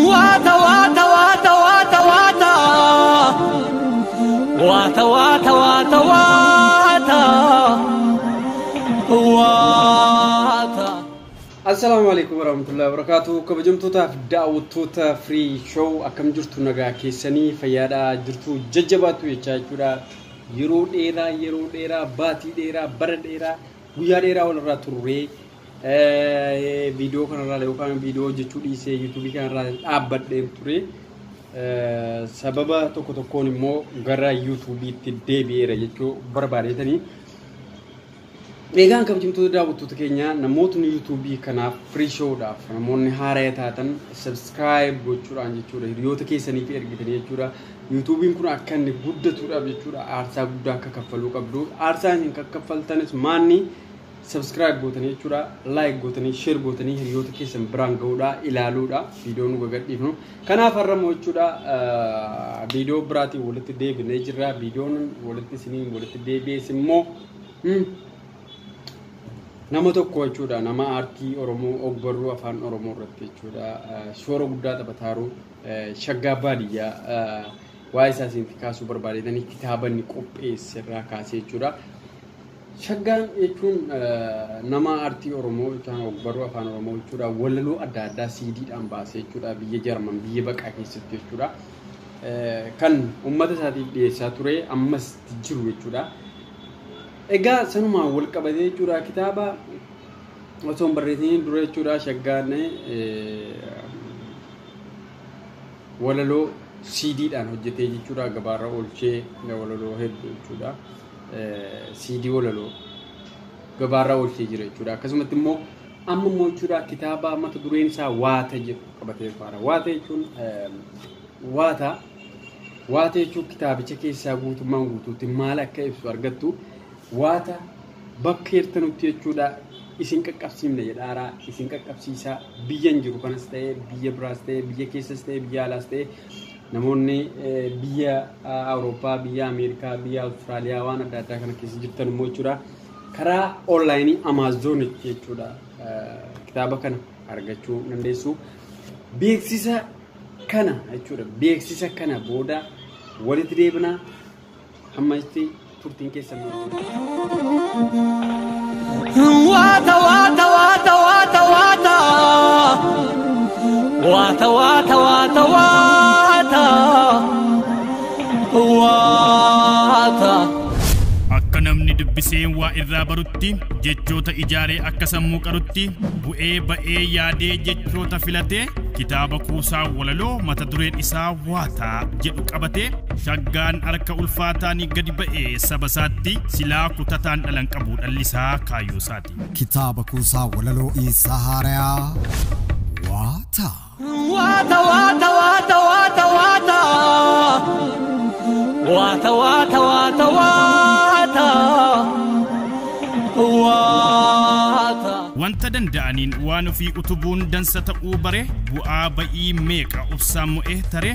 Wata wata wata wata wata wata wata wata wata wata. Assalamu alaikum warahmatullahi wabarakatuh. Kabajamtoota daawwattoota free show akkam jirtu nagaa keessanii fayyaadhaa jirtu jajjabaatu jechaa jechuudha. Yeroo dheeraa baatii dheeraa bara dheeraa guyyaa dheeraa walirraa turre video kanarraa yookaan video jechuu dhiisee YouTube kanarraa dhaabbadhee ture. Sababa tokkoon immoo gara YouTube'itti deebi'eera jechuu barbaadeetanii. Egaan kabajamtoota daawwattoota keenya namootni YouTube kanaaf free showdhaaf namoonni haaraa taatan subscribe gochuudhaan jechuudha. Hiriyoota keessaniif ergitanii jechuudha. YouTube'n kun akka inni guddatuudhaaf jechuudha aarsaa guddaa akka kaffaluu qabdu. Aarsaan hin kaffaltanis maanni subscribe gootanii jechuudha, like gootanii, share gootanii hiriyoota keessan biraan ga'uudha, ilaaluudha, viidiyoo nu gadhiifnu. Kanaaf har'ammoo jechuudha viidiyoo biraatiin walitti deebinee jirra. Viidiyoon walitti isiniin walitti deebi'es immoo nama tokko jechuudha, nama aartii Oromoo ogbarruu afaan Oromoo irratti jechuudha shoora guddaa taphataaru Shaggaa Baadiyyaa waa'ee isaa isin kaasuu barbaadanii kitaaba inni qopheesse irraa kaasee jechuudha. Shaggaan jechuun nama aartii Oromoo jechuudha, ogbarruu afaan Oromoo jechuudha, walaloo adda addaa CD'dhaan baasee jechuudha biyya Jarman biyya baqaa keessatti jechuudha. Kan uummata isaatiif dhiyeessaa ture ammas jiru jechuudha. Egaa sanuma wal qabatee jechuudha kitaaba osoo hin barreessiniin dura jechuudha Shaggaan walaloo CD'dhaan hojjetee jechuudha gabaarra oolchee walaloo hedduu jechuudha. CD walaloo gabaarra oolchee jira jechuudha. Akkasumatti immoo amma immoo jechuudha kitaaba mata dureen isaa Waata jedhu qabatee faara. Waata jechuun waata jechuun kitaabicha keessaa guutummaan guutuutti maal akka ibsu argattu. Waata bakka hirtanutti jechuudha isin qaqqabsiifna jedhaaraa isin qaqqabsiisaa biyyan jiru kanas ta'ee biyya biraas ta'ee biyya keessas ta'ee biyya alaas ta'ee namoonni biyya Awurooppaa, biyya Ameerikaa, biyya Awustiraaliyaa waan adda addaa kana keessa jirtan immoo jechuudha karaa onlaayinii Amazon jechuudha kitaaba kana argachuu dandeessu. Beeksisa kana jechuudha beeksisa kana booda walitti deebina amma itti turtiin keessan wata wata wata wata wata wata wata wata wata wata. Akka namni dubbiseen waa irraa barutti jechoota ijaaree akka sammuu qarutti bu'ee ba'ee yaadee jechoota filatee kitaaba kuusaa walaloo mata dureen isaa Waata jedhu qabatee Shaggaan harka ulfaataanii gadi ba'ee saba isaatti silaa kutataan dhalan qabu dhallisaa kaayyoo isaati. Kitaaba kuusaa walaloo isaa haaraa Waata. Wata wata wata wata wata wata wata wata wata wata. Wanta danda'aniin waan ofii utubuun dansa ta'uu bare bu'aa ba'ii meeqa obsaan mo'ee tare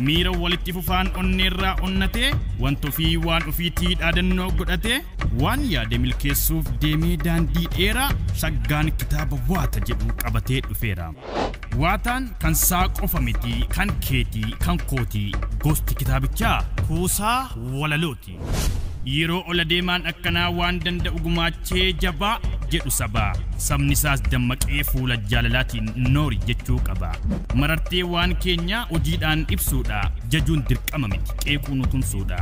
miira walitti fufaan onneerraa onnatee wanta ofii waan ofiitii dhaadannoo godhatee waan yaade milkeessuuf deemee daandii dheeraa Shaggaan kitaaba Waata jedhu qabatee dhufeera. Waataan kan isaa qofa miti kan keetii kan kootii gosti kitaabichaa kuusaa walalooti. Yeroo ola deemaan akkanaa waan danda'u gumaachee jabaa jedhu sabaa sabni isaas dammaqee fuula jaalalaatiin noori jechuu qaba. Marartee waan keenya hojiidhaan ibsuudha jajuun dirqama miti qeequun tumsuudha.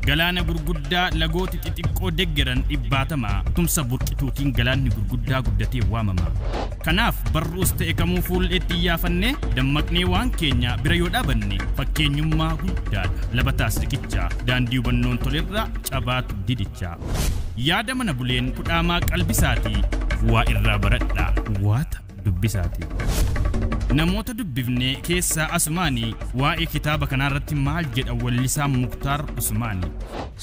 Galaana gurguddaa lagooti xixiqqoo deggeran dhibbaatama tumsa burqituutiin galaanni gurguddaa guddatee waamama. Kanaaf barruus ta'e kamuu fuulleetti iyyaafanne dammaqnee waan keenya bira yoo dhaabanne fakkeenyummaa guddaadha labataas riqicha daandii hubannoon tolerra cabaatu didicha. Yaada mana buleen kudhaamaa qalbisaati waa irraa baradha Waata dubbisaati. Namoota dubbifne keessaa Asumaanii waa'ee kitaaba kanarratti maal jedha wallisaa Muktaar Usmaanii.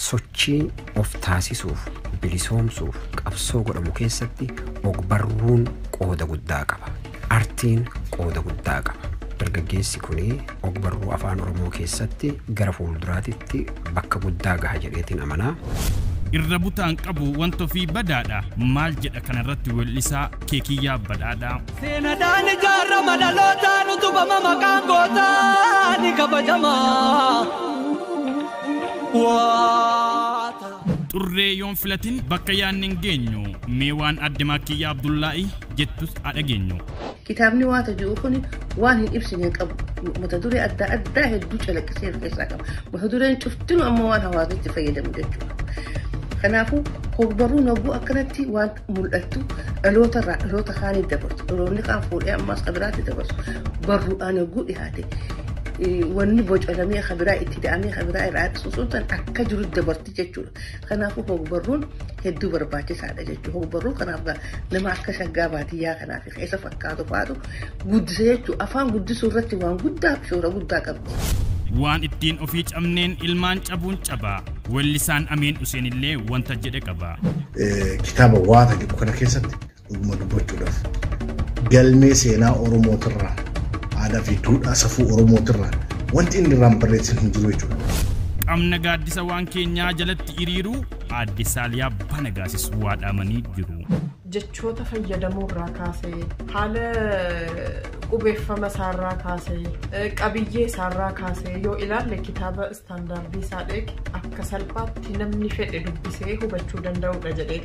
Sochii of taasisuuf bilisoomsuuf qabsoo godhamu keessatti ogbarruun qooda guddaa qaba. Artiin qooda guddaa qaba. Dargaggeessi kuni ogbarruu afaan Oromoo keessatti gara fuulduraatitti bakka guddaa gaha jedheetiin amanaa. irra butaan qabu wanto fi badaadha maal jedha kanarratti weellisaa keekiyyaa badhaadhaa. Seenadhaan ijaarama dhalootaan utubama maqaan gootaa ni kabajamaa. Xurree yoon filatin bakka yaanni hin geenyu mee waan adde Maakiyyaa Abdullaahi jettus dhageenyu. Kitaabni waata jiru kun waan hin ibsine qabu mata duree adda addaa hedduu calaqqisee keessaa qaba. Mata dureen cuftinu amma waan hawaasatti fayyadamu jechuudha. Kanaafuu hogbarruu nabuu akkanatti waan mul'attu dhaloota kaanii dabarsu. Dhaloonni kaan fuudhee ammas kabiraatti dabarsu. Barruudhaan naguu dhiyaate. Wanni bocalamee kabiraa itti da'amee kabiraa irraa suusuutan akka jiru dabarti jechuudha. Kanaafuu hogbarruun hedduu barbaachisaadha jechuudha. Hogbarruu kanaaf nama akka shaggaa baadiyyaa kanaaf keessa fakkaatu faatu guddisa jechuudha. Afaan guddisuu irratti waan guddaa shoora guddaa qabdi. Waan ittiin ofii cabneen ilmaan cabuun cabaa. Weellisaan Amiin Huseen illee wanta jedhe qaba. Kitaaba waata jedhu kana keessatti dhuguma dubbachuudhaaf galmee seenaa Oromootirraa aadaa fi duudhaa safuu Oromootirraa wanti inni irraan barreessan hin jiru jechuudha. Qabna gaaddisa waan keenyaa jalatti hiriiru aadde Saaliyaa Banagaasis waadhamanii jiru. Jechoota fayyadamuurraa kaasee haala qubeeffama isaarraa kaasee qabiyyee isaarraa kaasee yoo ilaalle kitaaba istaandaardii isaa dheeke akka salphaatti namni fedhe dubbisee hubachuu danda'udha jedhee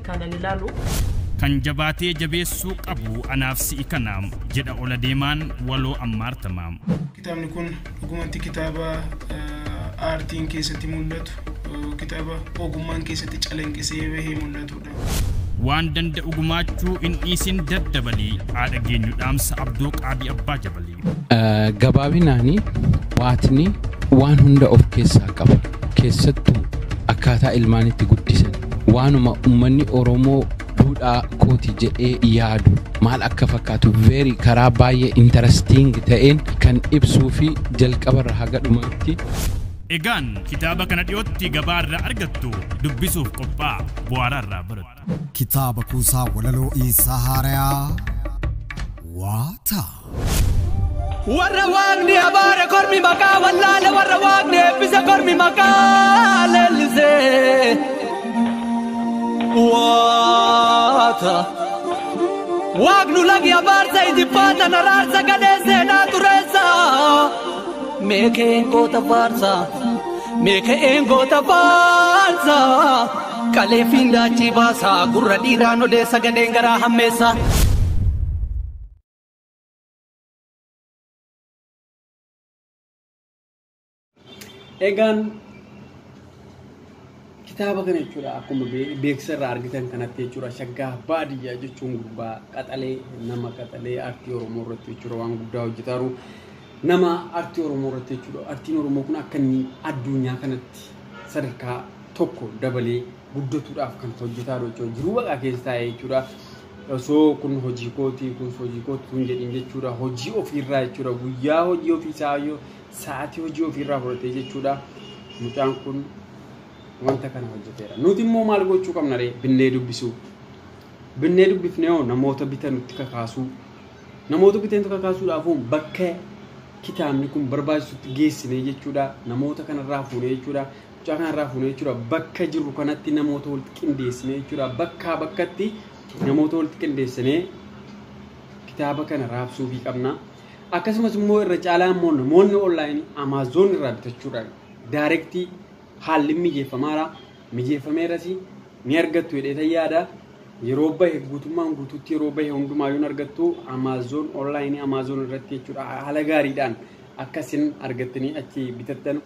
kanan ilaalu. Kan jabaatee jabeessuu qabu anaaf si'i kanaam jedha ola deemaan waloo ammaartamaam. Kitaabni kun dhugumatti kitaaba aartiin keessatti mul'atu, kitaaba ogummaan keessatti calanqisee bahee mul'atudha. Waan danda'u gumaachuu in dhiisin daddabalii haadha geenyu dhaamsa Abdoo Qaabii Abbaa Jabalii. Gabaabinaani waatni waan hunda of keessaa qaba. Keessattuu akkaataa ilmaanitti guddisan waanuma uummanni Oromoo duudhaa kooti jedhee yaadu maal akka fakkaatu very karaa baay'ee interesting ta'een kan ibsuu fi jalqabarra haga dhumaatti. Egaan kitaaba kana dhiyootti gabaarraa argattu dubbisuuf qophaa'a bu'aararraa barattu. Kitaaba kuusaa walaloo Isaa Haarayaa waata. Warra waaqni abaare kormi maqaa wallaale warra waaqni eebbise kormi maqaa leellisee. Waata. Waaqnu lagi abaarsa ijibbaata naraarsa gadhee seenaa tureessa. Meekeen goota faarsa. Meekeen goota faarsa. Kaleefiin daachii baasa gurra dhiiraan odeessa gadheen garaa hammeessa. Egaan kitaaba kana jechuudha akkuma beeksisarraa argitan kanatti jechuudha shaggaa baadiyyaa jechuun gubbaa qaxalee nama qaxalee aartii Oromoo irratti jechuudha waan guddaa hojjetaaru nama aartii Oromoo irratti jechuudha aartiin Oromoo kun akka inni addunyaa kanatti sadarkaa tokko dabalee guddatuudhaaf kan hojjetaaru jechuudha jiruu waaqaa keessa taa'ee jechuudha osoo kun hojii kooti kun hojii kooti kun jedhin jechuudha hojii ofiirraa jechuudha guyyaa hojii ofiisaa yoo sa'aatii hojii ofiirraa fudhatee jechuudha mucaan kun wanta kana hojjeteera. Nuti immoo maal gochuu qabna ree binnee dubbisuu. Binnee dubbifnee hoo namoota bitan nutti kakaasuu. Namoota bitan nutti kakaasuudhaaf bakka kitaabni kun barbaachisutti geessinee jechuudha. Namoota kanarraa fuunee jechuudha. Mucaa kanarraa fuunee jechuudha. Bakka jirru kanatti namoota walitti qindeessinee jechuudha. Bakkaa bakkatti namoota walitti qindeessinee kitaaba kana raabsuufii qabna. Akkasumas immoo irra caalaa immoo namoonni online Amazon irraa bitachuudhaan directly haalli mijeeffameeras ni argattu jedhee yaada yeroo bahe guutummaan guutuutti yeroo bahe hundumaayyuu argattu Amazon online Amazon irratti jechuudha haala gaariidhaan akkasin argattanii achi bitattan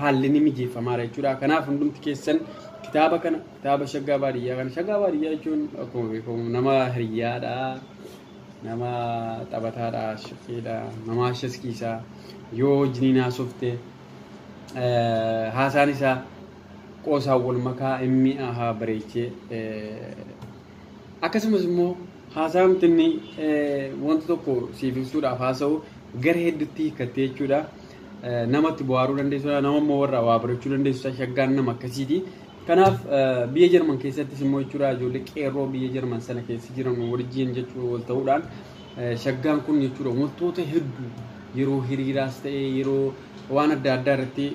haalli ni mijeeffamaara jechuudha kanaaf hundumti keessan kitaaba kana kitaaba shaggaa baadiyyaa kana shaggaa baadiyyaa jechuun akkuma beekamu nama hiriyaadha nama taphataadha shaqeedha nama shaskiisaa yoo wajjiniin haasofte haasaan isaa qoosaa wal makaa inni haa bareechee akkasumas immoo haasaamtinni wanta tokko siif ibsuudhaaf haasa'u gara hedduutti hiikattee jechuudha namatti bu'aaruu dandeessudha nama immoo warra waa barachuu dandeessudha shaggaan nama akkasiiti kanaaf biyya Jarman keessattis immoo jechuudha ijoollee qeerroo biyya Jarman sana keessa jiran wajjin jechuudha wal ta'uudhaan shaggaan kun jechuudha wantoota hedduu yeroo hiriiraas ta'e yeroo waan adda addaa irratti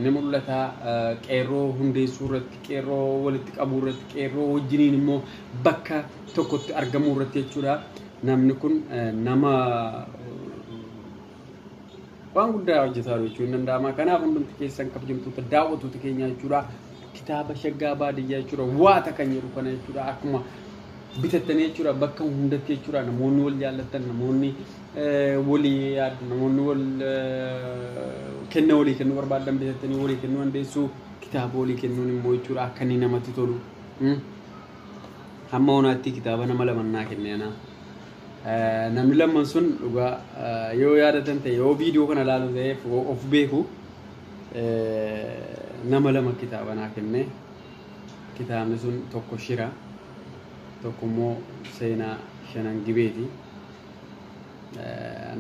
ni mul'ata. Qeerroo hundeessuu irratti, qeerroo walitti qabuu irratti, qeerroo wajjiniin immoo bakka tokkotti argamuu irratti jechuudha. Namni kun nama waan guddaa hojjetaa jiru jechuun danda'ama. Kanaaf hundumti keessan kabajamtoota daawwattoota keenya jechuudha. Kitaaba Shaggaa Baadiyyaa jechuudha. Waata kan jedhu kana jechuudha. Akkuma bitattanii jechuudha bakka hundatti jechuudha. Namoonni wal jaallatan, namoonni walii yaadu, namoonni wal kenna walii kennuu barbaadan bitattanii walii kennuu dandeessu. Kitaaba walii kennuun immoo jechuudha akka inni namatti tolu. Hamma onaatti kitaaba nama lamannaa kenneena. Namni lamman sun dhugaa yoo yaadatan ta'e yoo viidiyoo kana ilaalu ta'e of beeku nama lama kitaaba naa kenne. Kitaabni sun tokko Shira, tokko immoo Seenaa Shanan Gibeeti.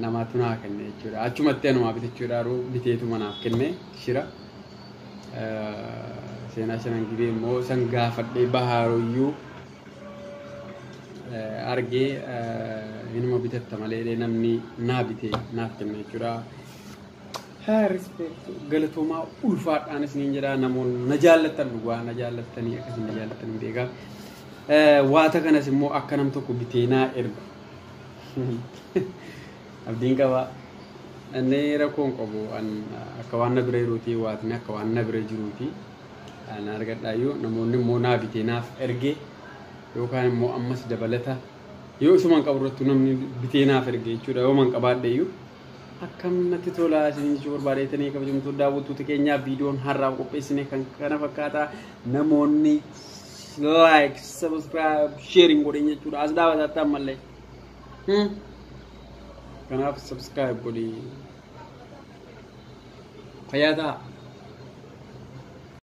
Namaatu naa kenne jechuudha. Achumatti anumaa bitachuudhaan biteetu manaaf kenne Shira. Seenaa Shanan Gibee immoo san gaafadhee bahaaroyyuu argee inuma bitatta malee namni naa bitee naaf kenne jechuudha. Respect galatoomaa ulfaadhaan isiniin jedha. Namoonni na jaallatan dhugaa na jaallattanii akkasuma na jaallattanii beekaa. Waata kanas immoo akka nam tokko bitee naa ergu abdiin qaba. Inni rakkoon qabu akka waan na bira jiruuti, waatni akka waan na bira jiruuti. Ana argadhaayyuu namoonni immoo naa bitee naaf ergee yookaan immoo ammas dabalata yoo isumaan qaburrattu namni bitee naaf erge jechuudha. Yoo man qabaadheeyyuu akkam natti tola isin jechuu barbaadeetanii kabajamtoota daawwattoota keenyaaf viidiyoon har'aaf qopheessine kan kana fakkaata. Namoonni like, subscribe, sharing godhan jechuudha. As daawwataatti ammallee kanaaf subscribe godhi. Fayyaa ta'a.